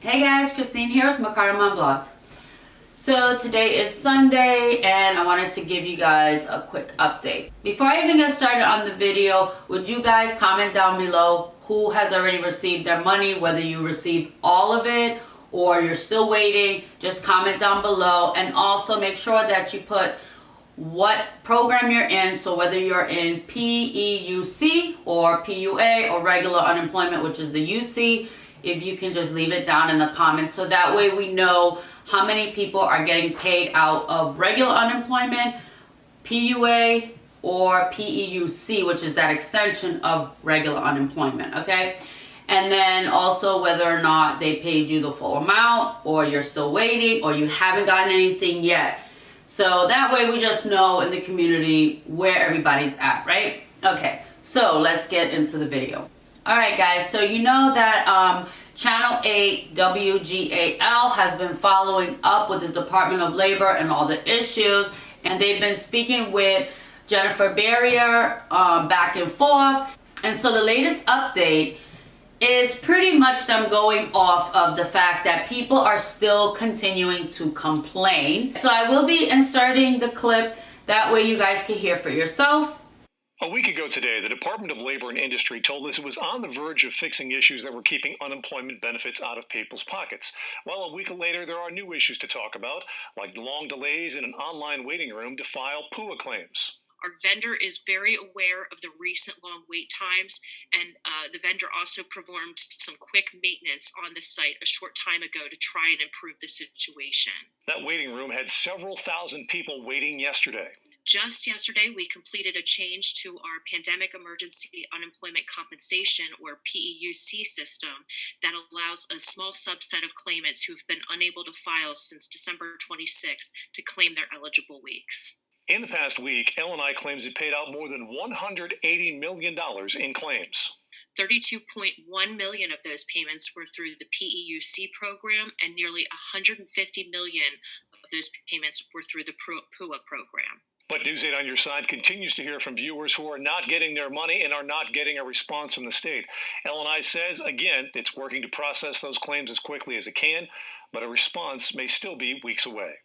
Hey guys, Christine here with Macartamon Vlogs. So today is Sunday and I wanted to give you guys a quick update. Before I even get started on the video, would you guys comment down below who has already received their money, whether you received all of it or you're still waiting. Just comment down below, and also make sure that you put what program you're in, so whether you're in PEUC or PUA or regular unemployment, which is the UC. If you can just leave it down in the comments, so that way we know how many people are getting paid out of regular unemployment, PUA, or PEUC, which is that extension of regular unemployment, okay? And then also whether or not they paid you the full amount, or you're still waiting, or you haven't gotten anything yet. So that way we just know in the community where everybody's at, right? Okay, so let's get into the video. Alright guys, so you know that Channel 8 WGAL has been following up with the Department of Labor and all the issues, and they've been speaking with Jennifer Barrier back and forth. And so the latest update is pretty much them going off of the fact that people are still continuing to complain. So I will be inserting the clip, that way you guys can hear for yourself. A week ago today, the Department of Labor and Industry told us it was on the verge of fixing issues that were keeping unemployment benefits out of people's pockets. Well, a week later, there are new issues to talk about, like long delays in an online waiting room to file PUA claims. Our vendor is very aware of the recent long wait times, and the vendor also performed some quick maintenance on the site a short time ago to try and improve the situation. That waiting room had several thousand people waiting yesterday. Just yesterday, we completed a change to our Pandemic Emergency Unemployment Compensation, or PEUC system, that allows a small subset of claimants who've been unable to file since December 26th to claim their eligible weeks. In the past week, L&I claims it paid out more than $180 million in claims. 32.1 million of those payments were through the PEUC program, and nearly 150 million of those payments were through the PUA program. But News 8 on Your Side continues to hear from viewers who are not getting their money and are not getting a response from the state. L&I says, again, it's working to process those claims as quickly as it can, but a response may still be weeks away.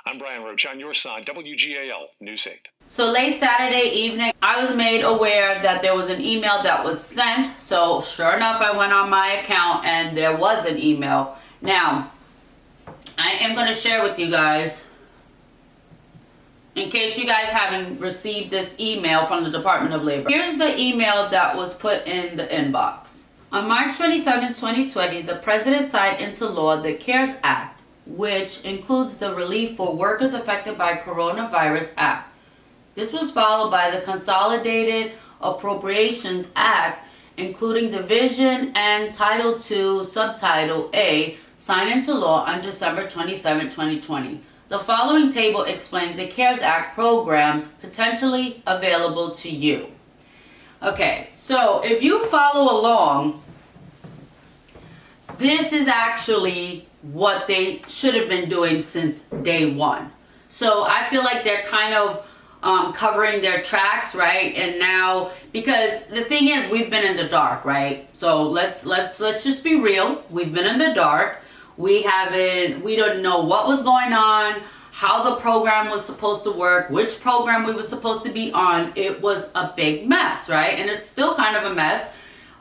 I'm Brian Roach on Your Side, WGAL News 8. So late Saturday evening, I was made aware that there was an email that was sent. So sure enough, I went on my account and there was an email. Now, I am going to share with you guys, in case you guys haven't received this email from the Department of Labor. Here's the email that was put in the inbox. On March 27, 2020, the President signed into law the CARES Act, which includes the Relief for Workers Affected by Coronavirus Act. This was followed by the Consolidated Appropriations Act, including Division and Title II, Subtitle A, signed into law on December 27, 2020. The following table explains the CARES Act programs potentially available to you. Okay, so if you follow along, this is actually what they should have been doing since day one. So I feel like they're kind of covering their tracks, right? And now, because the thing is, we've been in the dark, right? So let's just be real. We've been in the dark. We don't know what was going on, how the program was supposed to work, which program we were supposed to be on. It was a big mess, right? And it's still kind of a mess.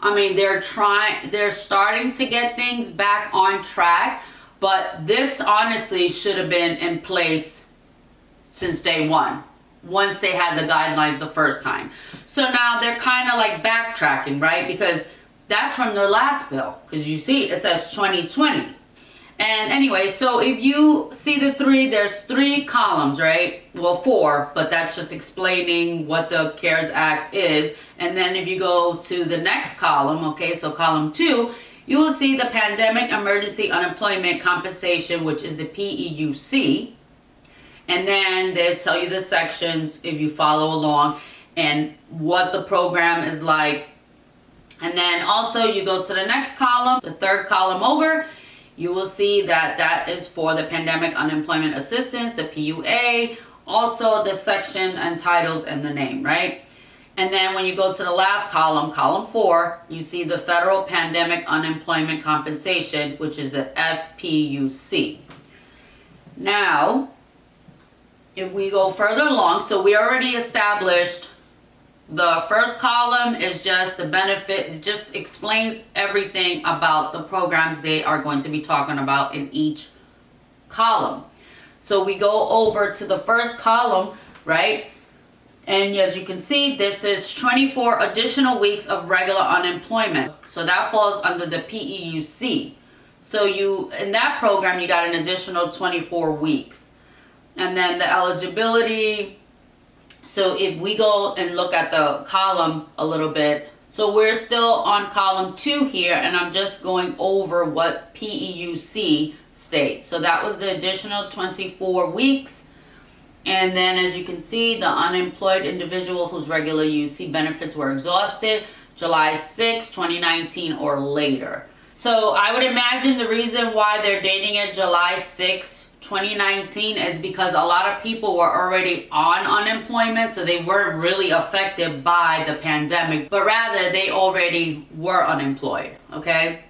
I mean, they're starting to get things back on track, but this honestly should have been in place since day one, once they had the guidelines the first time. So now they're kind of like backtracking, right? Because that's from the last bill, because you see it says 2020. And anyway, so if you see there's three columns, right? Well, four, but that's just explaining what the CARES Act is. And then if you go to the next column, okay, so column 2, you will see the Pandemic Emergency Unemployment Compensation, which is the PEUC. And then they'll tell you the sections if you follow along and what the program is like. And then also you go to the next column, the third column over, you will see that that is for the Pandemic Unemployment Assistance, the PUA, also the section and titles and the name, right? And then when you go to the last column, column 4, you see the Federal Pandemic Unemployment Compensation, which is the FPUC. Now, if we go further along, so we already established the first column is just the benefit. It just explains everything about the programs they are going to be talking about in each column. So we go over to the first column, right? And as you can see, this is 24 additional weeks of regular unemployment. So that falls under the PEUC. So in that program, you got an additional 24 weeks. And then the eligibility. So if we go and look at the column a little bit, so we're still on column 2 here, and I'm just going over what PEUC states. So that was the additional 24 weeks. And then as you can see, the unemployed individual whose regular UC benefits were exhausted July 6, 2019 or later. So I would imagine the reason why they're dating it July 6, 2019 is because a lot of people were already on unemployment, so they weren't really affected by the pandemic, but rather they already were unemployed, okay?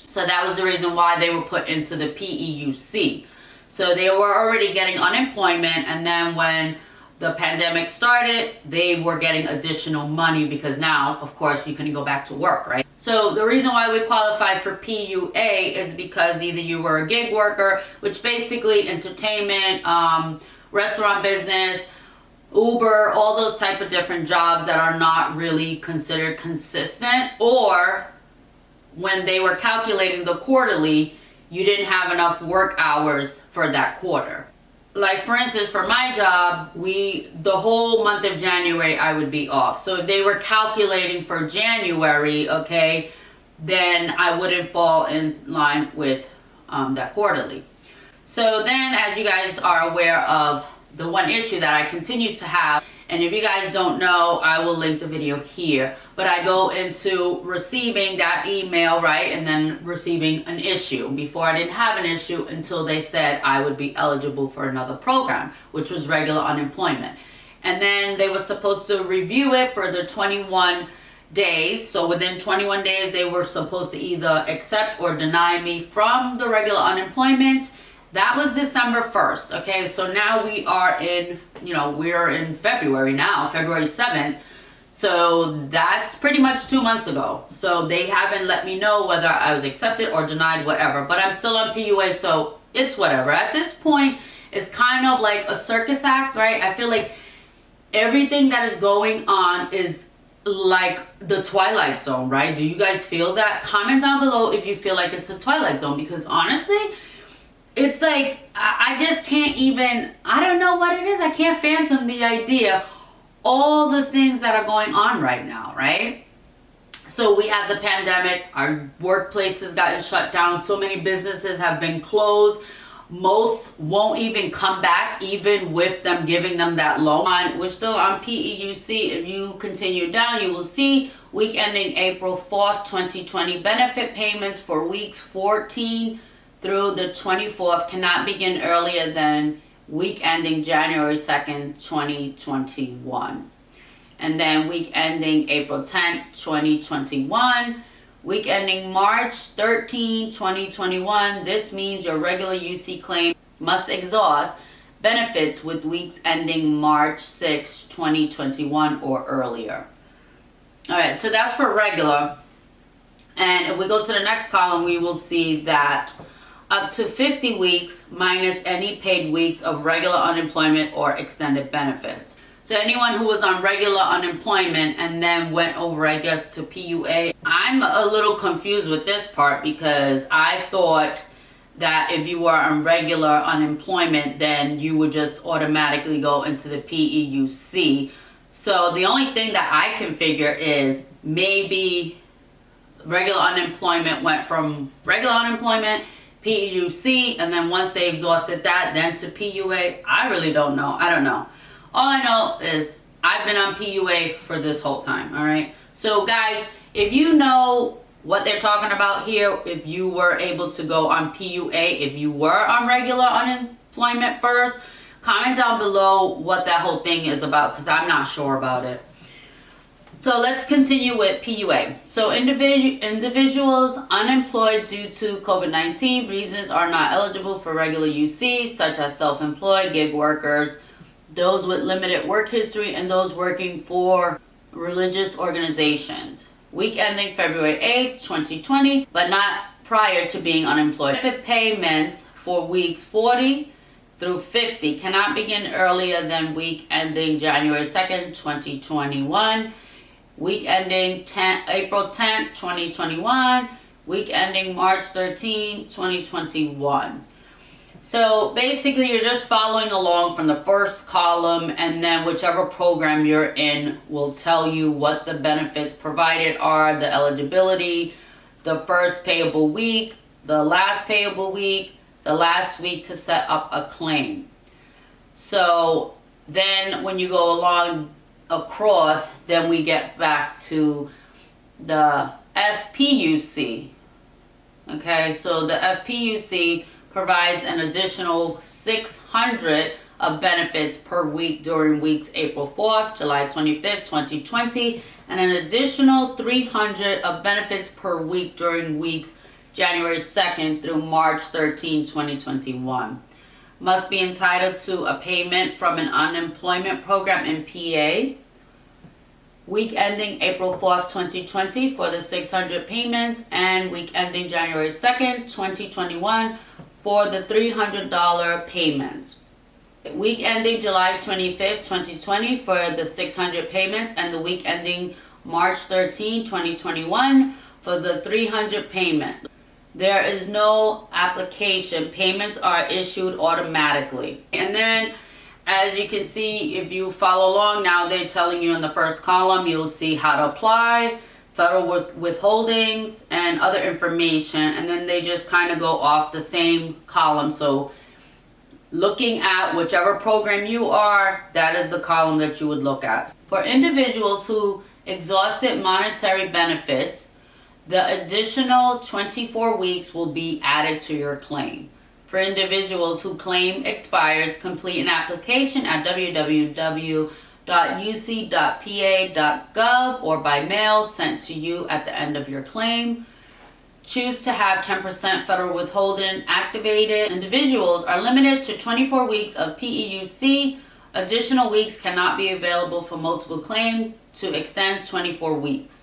So that was the reason why they were put into the PEUC. So they were already getting unemployment, and then when the pandemic started, they were getting additional money because now, of course, you couldn't go back to work, right? So the reason why we qualified for PUA is because either you were a gig worker, which basically entertainment, restaurant business, Uber, all those type of different jobs that are not really considered consistent, or when they were calculating the quarterly, you didn't have enough work hours for that quarter. Like for instance, for my job, the whole month of January I would be off. So if they were calculating for January, okay, then I wouldn't fall in line with that quarterly. So then, as you guys are aware of the one issue that I continue to have, and if you guys don't know, I will link the video here, but I go into receiving that email, right, and then receiving an issue. Before I didn't have an issue until they said I would be eligible for another program, which was regular unemployment. And then they were supposed to review it for the 21 days. So within 21 days, they were supposed to either accept or deny me from the regular unemployment. That was December 1st, okay? So now we are in, we're in February now, February 7th. So that's pretty much 2 months ago. So they haven't let me know whether I was accepted or denied, whatever. But I'm still on PUA, so it's whatever. At this point, it's kind of like a circus act, right? I feel like everything that is going on is like the Twilight Zone, right? Do you guys feel that? Comment down below if you feel like it's a Twilight Zone, because honestly, it's like, I just can't even, I don't know what it is. I can't fathom the idea, all the things that are going on right now, right? So we had the pandemic, our workplaces gotten shut down, so many businesses have been closed. Most won't even come back, even with them giving them that loan. We're still on PEUC. If you continue down, you will see week ending April 4th, 2020 benefit payments for weeks 14 through the 24th cannot begin earlier than week ending January 2nd, 2021. And then week ending April 10th, 2021. Week ending March 13, 2021. This means your regular UC claim must exhaust benefits with weeks ending March 6, 2021 or earlier. All right, so that's for regular. And if we go to the next column, we will see that up to 50 weeks minus any paid weeks of regular unemployment or extended benefits. So anyone who was on regular unemployment and then went over, I guess, to PUA, I'm a little confused with this part because I thought that if you were on regular unemployment, then you would just automatically go into the PEUC. So the only thing that I can figure is maybe regular unemployment went from regular unemployment, PEUC, and then once they exhausted that, then to PUA. I really don't know. I don't know. All I know is I've been on PUA for this whole time, all right? So guys, if you know what they're talking about here, if you were able to go on PUA, if you were on regular unemployment first, comment down below what that whole thing is about, because I'm not sure about it. So let's continue with PUA. So individuals unemployed due to COVID-19 reasons are not eligible for regular UC, such as self-employed, gig workers, those with limited work history, and those working for religious organizations. Week ending February 8th, 2020, but not prior to being unemployed. Benefit payments for weeks 40 through 50 cannot begin earlier than week ending January 2nd, 2021, week ending April 10th, 2021, week ending March 13th, 2021. So basically you're just following along from the first column, and then whichever program you're in will tell you what the benefits provided are, the eligibility, the first payable week, the last payable week, the last week to set up a claim. So then when you go along across, then we get back to the FPUC. Okay, so the FPUC provides an additional 600 of benefits per week during weeks April 4th, July 25th, 2020, and an additional 300 of benefits per week during weeks January 2nd through March 13, 2021. Must be entitled to a payment from an unemployment program in PA. Week ending April 4th, 2020 for the 600 payments, and week ending January 2nd, 2021 for the $300 payments. Week ending July 25th, 2020 for the 600 payments, and the week ending March 13, 2021 for the 300 payment. There is no application. Payments are issued automatically. And then, as you can see, if you follow along, now they're telling you in the first column, you'll see how to apply, federal withholdings, and other information. And then they just kind of go off the same column. So looking at whichever program you are, that is the column that you would look at. For individuals who exhausted monetary benefits, the additional 24 weeks will be added to your claim. For individuals whose claim expires, complete an application at www.uc.pa.gov or by mail sent to you at the end of your claim. Choose to have 10% federal withholding activated. Individuals are limited to 24 weeks of PEUC. Additional weeks cannot be available for multiple claims to extend 24 weeks.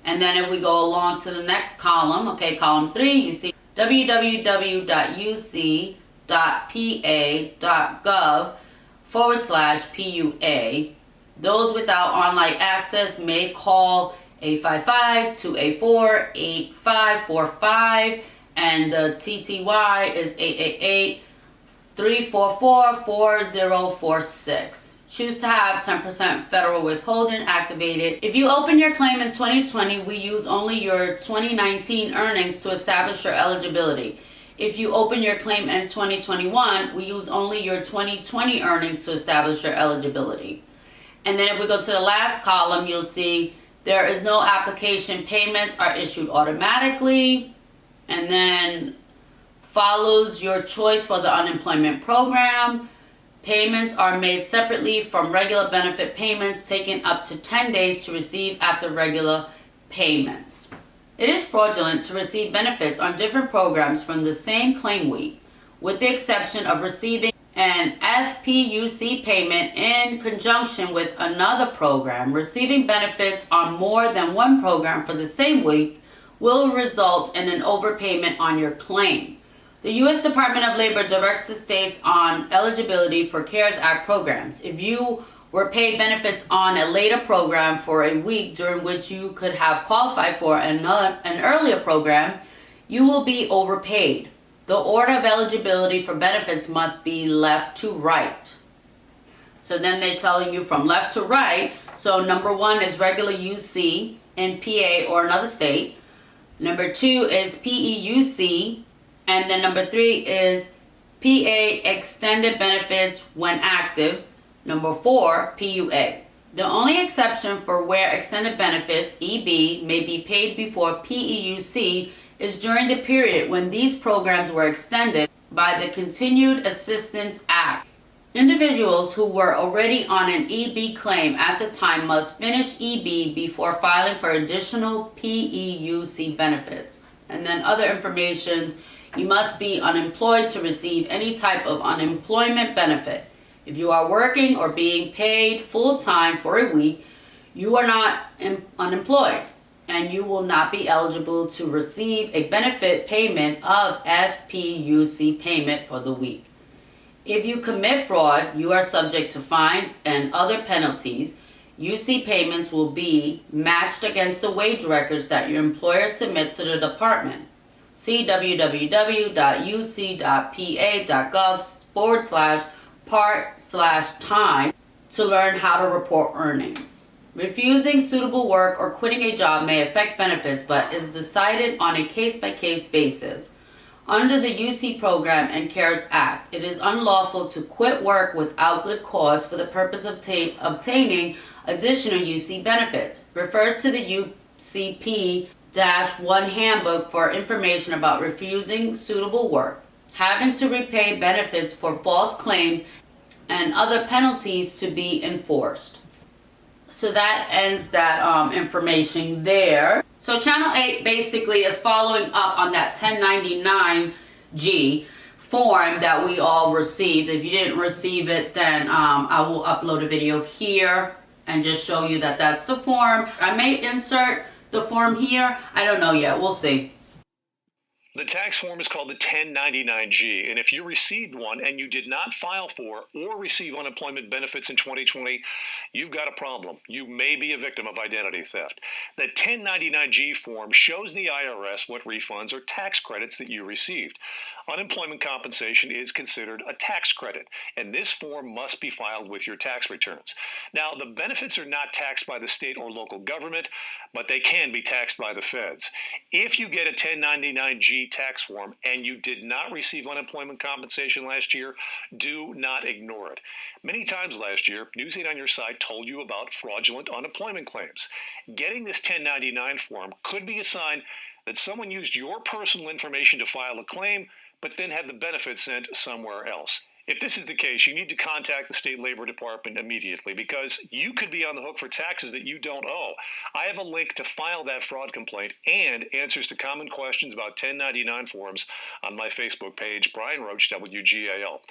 And then if we go along to the next column, okay, column 3, you see www.uc.pa.gov/PUA. Those without online access may call 855-284-8545, and the TTY is 888-344-4046. Choose to have 10% federal withholding activated. If you open your claim in 2020, we use only your 2019 earnings to establish your eligibility. If you open your claim in 2021, we use only your 2020 earnings to establish your eligibility. And then if we go to the last column, you'll see there is no application. Payments are issued automatically. And then follows your choice for the unemployment program. Payments are made separately from regular benefit payments, taking up to 10 days to receive after regular payments. It is fraudulent to receive benefits on different programs from the same claim week, with the exception of receiving an FPUC payment in conjunction with another program. Receiving benefits on more than one program for the same week will result in an overpayment on your claim. The U.S. Department of Labor directs the states on eligibility for CARES Act programs. If you were paid benefits on a later program for a week during which you could have qualified for an earlier program, you will be overpaid. The order of eligibility for benefits must be left to right. So then they're telling you from left to right. So number 1 is regular UC in PA or another state. Number 2 is PEUC. And then number 3 is PA extended benefits when active. Number 4, PUA. The only exception for where extended benefits, EB, may be paid before PEUC is during the period when these programs were extended by the Continued Assistance Act. Individuals who were already on an EB claim at the time must finish EB before filing for additional PEUC benefits. And then other information, you must be unemployed to receive any type of unemployment benefit. If you are working or being paid full-time for a week, you are not unemployed, and you will not be eligible to receive a benefit payment of FPUC payment for the week. If you commit fraud, you are subject to fines and other penalties. UC payments will be matched against the wage records that your employer submits to the department. See www.uc.pa.gov/part/time to learn how to report earnings. Refusing suitable work or quitting a job may affect benefits, but is decided on a case-by-case basis. Under the UC Program and CARES Act, it is unlawful to quit work without good cause for the purpose of obtaining additional UC benefits. Refer to the UCP-1 handbook for information about refusing suitable work, having to repay benefits for false claims, and other penalties to be enforced. So that ends that information there. So Channel 8 basically is following up on that 1099-G form that we all received. If you didn't receive it, then I will upload a video here and just show you that that's the form. I may insert the form here. I don't know yet. We'll see. The tax form is called the 1099-G, and if you received one and you did not file for or receive unemployment benefits in 2020, you've got a problem. You may be a victim of identity theft. The 1099-G form shows the IRS what refunds or tax credits that you received. Unemployment compensation is considered a tax credit, and this form must be filed with your tax returns. Now, the benefits are not taxed by the state or local government, but they can be taxed by the feds. If you get a 1099-G tax form and you did not receive unemployment compensation last year, do not ignore it. Many times last year, News 8 on your site told you about fraudulent unemployment claims. Getting this 1099 form could be a sign that someone used your personal information to file a claim, but then had the benefits sent somewhere else. If this is the case, you need to contact the State Labor Department immediately because you could be on the hook for taxes that you don't owe. I have a link to file that fraud complaint and answers to common questions about 1099 forms on my Facebook page, Brian Roach, WGAL.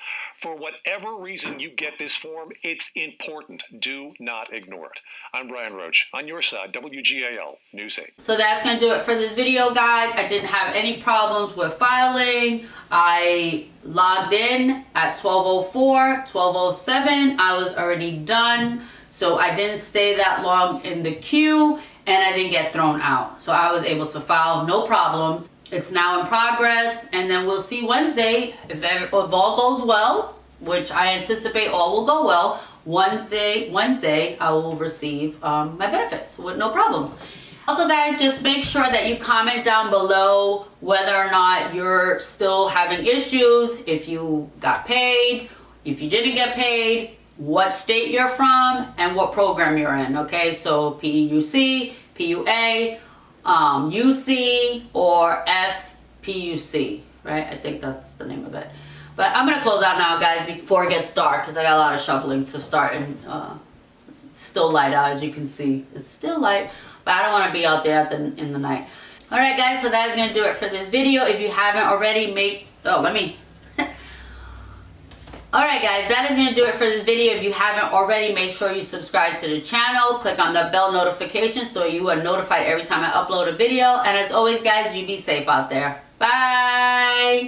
For whatever reason you get this form, it's important. Do not ignore it. I'm Brian Roach, on your side, WGAL News 8. So that's going to do it for this video, guys. I didn't have any problems with filing. I logged in at 12:04, 12:07. I was already done, so I didn't stay that long in the queue, and I didn't get thrown out. So I was able to file, no problems. It's now in progress, and then we'll see Wednesday if all goes well, which I anticipate all will go well. Wednesday, I will receive my benefits with no problems. Also, guys, just make sure that you comment down below whether or not you're still having issues, if you got paid, if you didn't get paid, what state you're from, and what program you're in, okay? So PEUC, PUA, UC, or FPUC, right? I think that's the name of it. But I'm going to close out now, guys, before it gets dark, because I got a lot of shoveling to start, and it's still light out, as you can see. It's still light. But I don't want to be out there in the night. Alright, guys, so that is going to do it for this video. If you haven't already, Alright, guys, that is going to do it for this video. If you haven't already, make sure you subscribe to the channel. Click on the bell notification so you are notified every time I upload a video. And as always, guys, you be safe out there. Bye!